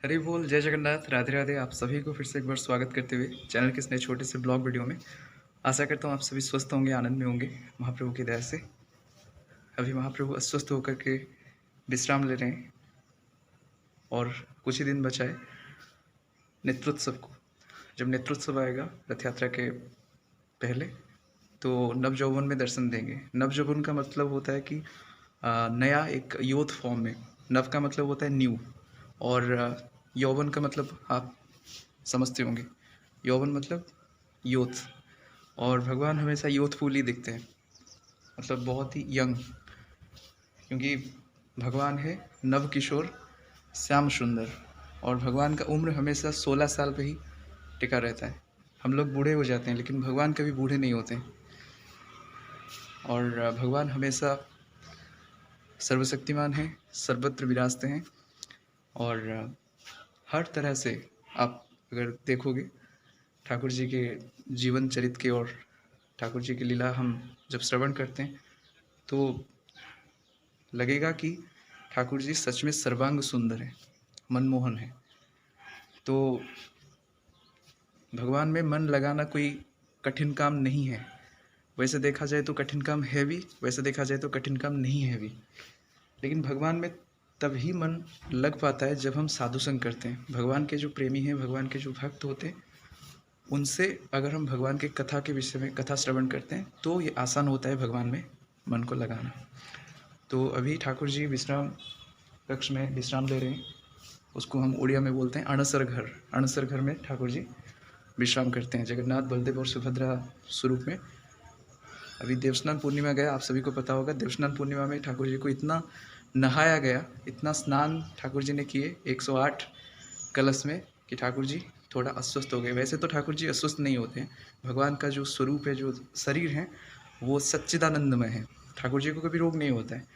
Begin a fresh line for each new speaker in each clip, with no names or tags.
हरी बोल, जय जगन्नाथ, राधे राधे। आप सभी को फिर से एक बार स्वागत करते हुए चैनल के इस नए छोटे से ब्लॉग वीडियो में। आशा करता हूँ आप सभी स्वस्थ होंगे, आनंद में होंगे महाप्रभु की दया से। अभी महाप्रभु अस्वस्थ होकर के विश्राम ले रहे हैं और कुछ ही दिन बचा है नेत्रोत्सव को। जब नेत्रोत्सव आएगा रथ यात्रा के पहले, तो नव यौवन में दर्शन देंगे। नव यौवन का मतलब होता है कि नया, एक यूथ फॉर्म में। नव का मतलब होता है न्यू, और यौवन का मतलब आप समझते होंगे। यौवन मतलब यूथ, और भगवान हमेशा यूथफुल ही दिखते हैं, मतलब बहुत ही यंग, क्योंकि भगवान है नव किशोर श्याम सुंदर। और भगवान का उम्र हमेशा 16 साल पे ही टिका रहता है। हम लोग बूढ़े हो जाते हैं, लेकिन भगवान कभी बूढ़े नहीं होते हैं। और भगवान हमेशा सर्वशक्तिमान हैं, सर्वत्र विराजते हैं। और हर तरह से आप अगर देखोगे ठाकुर जी के जीवन चरित्र की, और ठाकुर जी की लीला हम जब श्रवण करते हैं तो लगेगा कि ठाकुर जी सच में सर्वांग सुंदर हैं, मनमोहन है। तो भगवान में मन लगाना कोई कठिन काम नहीं है। वैसे देखा जाए तो कठिन काम है भी, वैसे देखा जाए तो कठिन काम नहीं है भी। लेकिन भगवान में तभी मन लग पाता है जब हम साधु संग करते हैं। भगवान के जो प्रेमी हैं, भगवान के जो भक्त होते हैं, उनसे अगर हम भगवान के कथा के विषय में कथा श्रवण करते हैं तो ये आसान होता है भगवान में मन को लगाना। तो अभी ठाकुर जी विश्राम कक्ष में विश्राम ले रहे हैं। उसको हम उड़िया में बोलते हैं अणसर घर। अणसर घर में ठाकुर जी विश्राम करते हैं, जगन्नाथ बलदेव और सुभद्रा स्वरूप में। अभी देवस्नान पूर्णिमा गया, आप सभी को पता होगा। देवस्नान पूर्णिमा में ठाकुर जी को इतना नहाया गया, इतना स्नान ठाकुर जी ने किए 108 कलश में, कि ठाकुर जी थोड़ा अस्वस्थ हो गए। वैसे तो ठाकुर जी अस्वस्थ नहीं होते हैं। भगवान का जो स्वरूप है, जो शरीर है, वो सच्चिदानंदमय है। ठाकुर जी को कभी रोग नहीं होता है।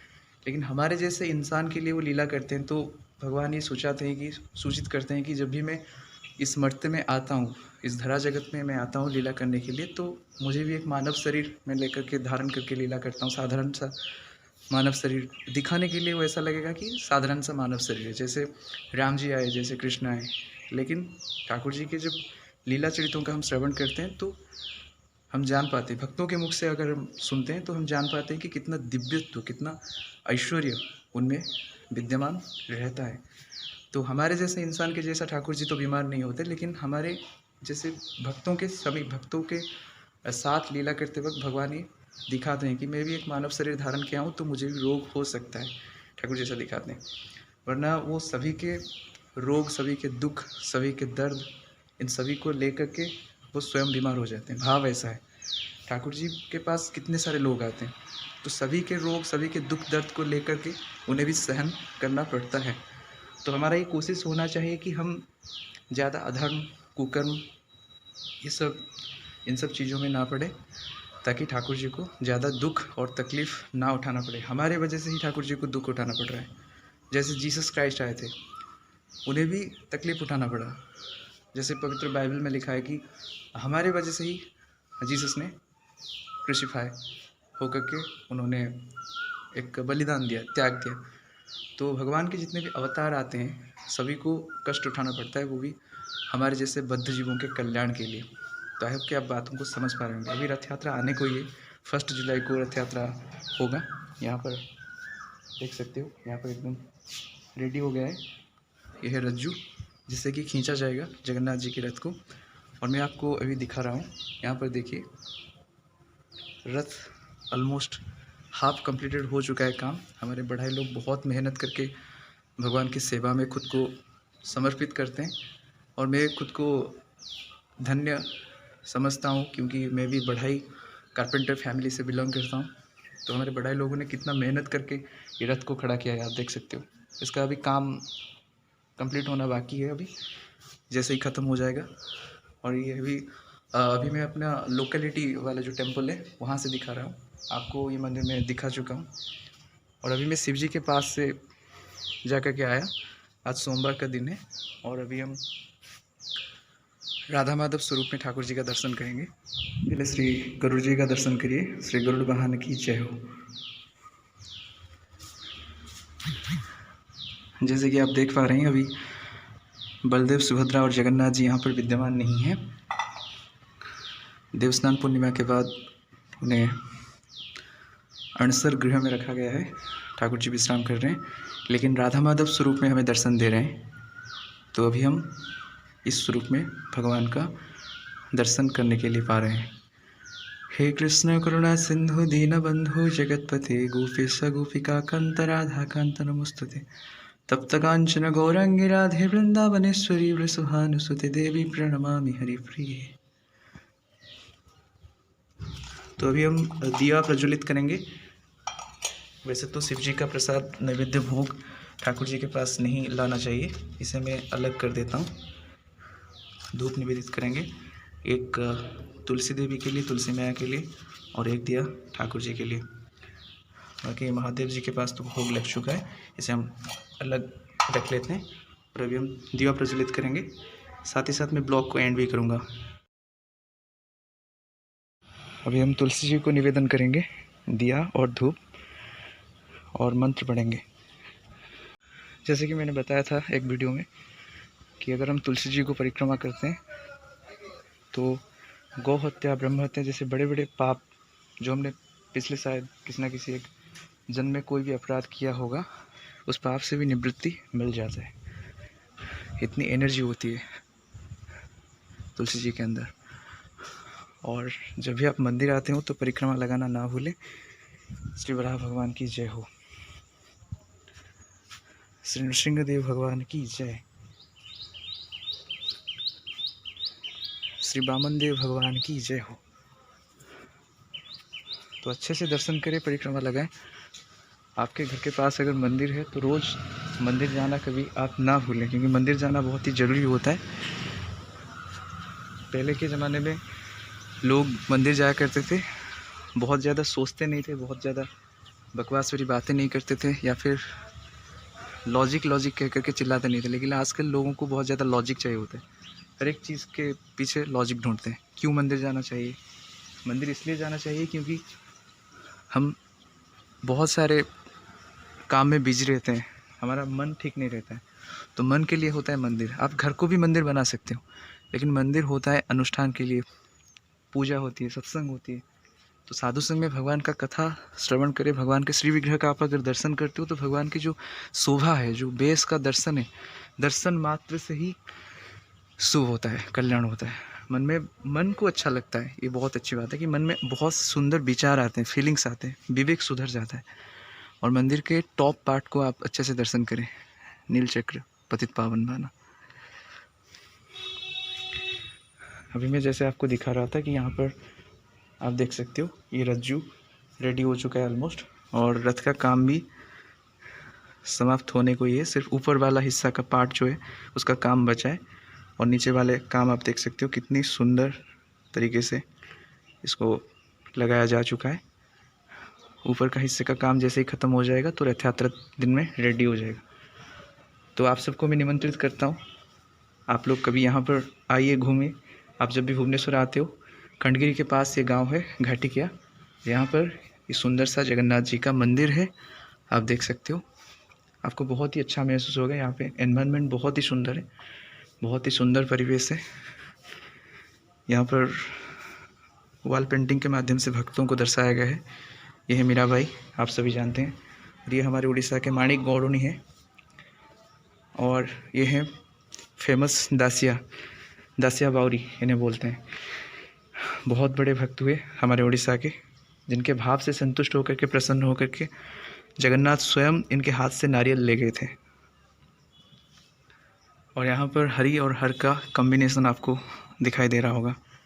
लेकिन हमारे जैसे इंसान के लिए वो लीला करते हैं, तो भगवान ये सोचाते हैं कि सूचित करते हैं कि जब भी मैं इस मर्त्य में आता हूँ, इस धरा जगत में मैं आता हूँ लीला करने के लिए, तो मुझे भी एक मानव शरीर में लेकर के धारण करके लीला करता हूँ। साधारण सा मानव शरीर दिखाने के लिए वो ऐसा लगेगा कि साधारण सा मानव शरीर है, जैसे राम जी आए, जैसे कृष्ण आए। लेकिन ठाकुर जी के जब लीला चरित्रों का हम श्रवण करते हैं तो हम जान पाते हैं, भक्तों के मुख से अगर हम सुनते हैं तो हम जान पाते हैं कि कितना दिव्यत्व, कितना ऐश्वर्य उनमें विद्यमान रहता है। तो हमारे जैसे इंसान के जैसा ठाकुर जी तो बीमार नहीं होते, लेकिन हमारे जैसे भक्तों के, सभी भक्तों के साथ लीला करते वक्त भगवान ये दिखाते हैं कि मैं भी एक मानव शरीर धारण किया हूँ, तो मुझे भी रोग हो सकता है। ठाकुर जैसा दिखाते हैं, वरना वो सभी के रोग, सभी के दुख, सभी के दर्द, इन सभी को लेकर के वो स्वयं बीमार हो जाते हैं। भाव ऐसा है। ठाकुर जी के पास कितने सारे लोग आते हैं, तो सभी के रोग, सभी के दुख दर्द को लेकर के उन्हें भी सहन करना पड़ता है। तो हमारा ये कोशिश होना चाहिए कि हम ज़्यादा अधर्म, कुकर्म, ये सब, इन सब चीज़ों में ना पड़े, ताकि ठाकुर जी को ज़्यादा दुख और तकलीफ़ ना उठाना पड़े। हमारे वजह से ही ठाकुर जी को दुख उठाना पड़ रहा है। जैसे जीसस क्राइस्ट आए थे, उन्हें भी तकलीफ़ उठाना पड़ा। जैसे पवित्र बाइबल में लिखा है कि हमारे वजह से ही जीसस ने क्रूसिफाई होकर के उन्होंने एक बलिदान दिया, त्याग दिया। तो भगवान के जितने भी अवतार आते हैं, सभी को कष्ट उठाना पड़ता है, वो भी हमारे जैसे बद्ध जीवों के कल्याण के लिए। तो आई होप कि आप बातों को समझ पा रहे होंगे। अभी रथ यात्रा आने को ही है, 1 जुलाई को रथ यात्रा होगा। यहाँ पर देख सकते हो, यहाँ पर एकदम रेडी हो गया है। यह है रज्जू, जिससे कि खींचा जाएगा जगन्नाथ जी के रथ को। और मैं आपको अभी दिखा रहा हूँ, यहाँ पर देखिए, रथ ऑलमोस्ट हाफ कंप्लीटेड हो चुका है काम। हमारे बढ़ाई लोग बहुत मेहनत करके भगवान की सेवा में खुद को समर्पित करते हैं, और मैं खुद को धन्य समझता हूँ, क्योंकि मैं भी बढ़ाई कारपेंटर फैमिली से बिलोंग करता हूँ। तो हमारे बढ़ाई लोगों ने कितना मेहनत करके ये रथ को खड़ा किया है, आप देख सकते हो। इसका अभी काम कंप्लीट होना बाकी है, अभी जैसे ही ख़त्म हो जाएगा। और ये अभी मैं अपना लोकेलिटी वाला जो टेम्पल है वहाँ से दिखा रहा हूँ आपको। ये मंदिर में दिखा चुका हूँ, और अभी मैं शिव जी के पास से जा कर के आया। आज सोमवार का दिन है, और अभी हम राधा माधव स्वरूप में ठाकुर जी का दर्शन करेंगे। पहले श्री गरुड़ जी का दर्शन करिए। श्री गरुड़ वाहन की जय हो। जैसे कि आप देख पा रहे हैं, अभी बलदेव, सुभद्रा और जगन्नाथ जी यहाँ पर विद्यमान नहीं हैं। देवस्नान पूर्णिमा के बाद उन्हें अणसर गृह में रखा गया है। ठाकुर जी विश्राम कर रहे हैं, लेकिन राधा माधव स्वरूप में हमें दर्शन दे रहे हैं। तो अभी हम इस स्वरूप में भगवान का दर्शन करने के लिए पा रहे हैं। हे कृष्ण करुणा सिंधु दीनबंधु जगतपते गोपीश गोपिका कांत राधा कांत नमोस्तुते। तप्त कांचन गौरांगी राधे वृंदावनेश्वरी वृषभानुसुते देवी प्रणमामि हरिप्रिये। तो अभी हम दिया प्रज्वलित करेंगे। वैसे तो शिव जी का प्रसाद नैवेद्य भोग ठाकुर जी के पास नहीं लाना चाहिए, इसे मैं अलग कर देता हूँ। धूप निवेदित करेंगे, एक तुलसी देवी के लिए, तुलसी मैया के लिए, और एक दिया ठाकुर जी के लिए। बाकी महादेव जी के पास तो भोग लग चुका है, इसे हम अलग रख लेते हैं। और अभी हम दिया प्रज्वलित करेंगे, साथ ही साथ मैं ब्लॉग को एंड भी करूँगा। अभी हम तुलसी जी को निवेदन करेंगे दिया और धूप, और मंत्र पढ़ेंगे। जैसे कि मैंने बताया था एक वीडियो में कि अगर हम तुलसी जी को परिक्रमा करते हैं तो गौ हत्या, ब्रह्म हत्या जैसे बड़े बड़े पाप जो हमने पिछले शायद किसी न किसी एक जन्म में कोई भी अपराध किया होगा, उस पाप से भी निवृत्ति मिल जाता है। इतनी एनर्जी होती है तुलसी जी के अंदर। और जब भी आप मंदिर आते हो तो परिक्रमा लगाना ना भूलें। श्री वराह भगवान की जय हो। श्री नृसिंहदेव भगवान की जय। श्री वामन देव भगवान की जय हो। तो अच्छे से दर्शन करें, परिक्रमा लगाएं। आपके घर के पास अगर मंदिर है तो रोज़ मंदिर जाना कभी आप ना भूलें, क्योंकि मंदिर जाना बहुत ही ज़रूरी होता है। पहले के ज़माने में लोग मंदिर जाया करते थे, बहुत ज़्यादा सोचते नहीं थे, बहुत ज़्यादा बकवास वाली बातें नहीं करते थे, या फिर लॉजिक कह करके चिल्लाते नहीं थे। लेकिन आजकल लोगों को बहुत ज़्यादा लॉजिक चाहिए होता है, हर एक चीज़ के पीछे लॉजिक ढूंढते हैं। क्यों मंदिर जाना चाहिए? मंदिर इसलिए जाना चाहिए क्योंकि हम बहुत सारे काम में बिजी रहते हैं, हमारा मन ठीक नहीं रहता है, तो मन के लिए होता है मंदिर। आप घर को भी मंदिर बना सकते हो, लेकिन मंदिर होता है अनुष्ठान के लिए, पूजा होती है, सत्संग होती है। तो साधु संग में भगवान का कथा श्रवण करें, भगवान के श्री विग्रह का आप अगर दर्शन करते हो तो भगवान की जो शोभा है, जो बेस का दर्शन है, दर्शन मात्र से ही शुभ होता है, कल्याण होता है। मन को अच्छा लगता है। ये बहुत अच्छी बात है कि मन में बहुत सुंदर विचार आते हैं, फीलिंग्स आते हैं, विवेक सुधर जाता है। और मंदिर के टॉप पार्ट को आप अच्छे से दर्शन करें। नीलचक्र पतित पावन भाना। अभी मैं जैसे आपको दिखा रहा था कि यहाँ पर आप देख सकते हो, ये रज्जू रेडी हो चुका है ऑलमोस्ट, और रथ का काम भी समाप्त होने को ही है। सिर्फ ऊपर वाला हिस्सा का पार्ट जो है उसका काम बचा है, और नीचे वाले काम आप देख सकते हो कितनी सुंदर तरीके से इसको लगाया जा चुका है। ऊपर का हिस्से का काम जैसे ही ख़त्म हो जाएगा तो रथ यात्रा दिन में रेडी हो जाएगा। तो आप सबको मैं निमंत्रित करता हूँ, आप लोग कभी यहाँ पर आइए, घूमिए। आप जब भी भुवनेश्वर आते हो, खंडगिरी के पास ये गांव है घाटिकिया, यहाँ पर ये सुंदर सा जगन्नाथ जी का मंदिर है, आप देख सकते हो। आपको बहुत ही अच्छा महसूस होगा। यहाँ पे एनवायरनमेंट बहुत ही सुंदर है, बहुत ही सुंदर परिवेश है। यहाँ पर वॉल पेंटिंग के माध्यम से भक्तों को दर्शाया गया है। ये है मीराबाई, आप सभी जानते हैं। और ये हमारे उड़ीसा के माणिक गौड़ुनी है, और ये है फेमस दासिया बावरी इन्हें बोलते हैं। बहुत बड़े भक्त हुए हमारे उड़ीसा के, जिनके भाव से संतुष्ट होकर के, प्रसन्न होकर के जगन्नाथ स्वयं इनके हाथ से नारियल ले गए थे। और यहाँ पर हरि और हर का कॉम्बिनेशन आपको दिखाई दे रहा होगा।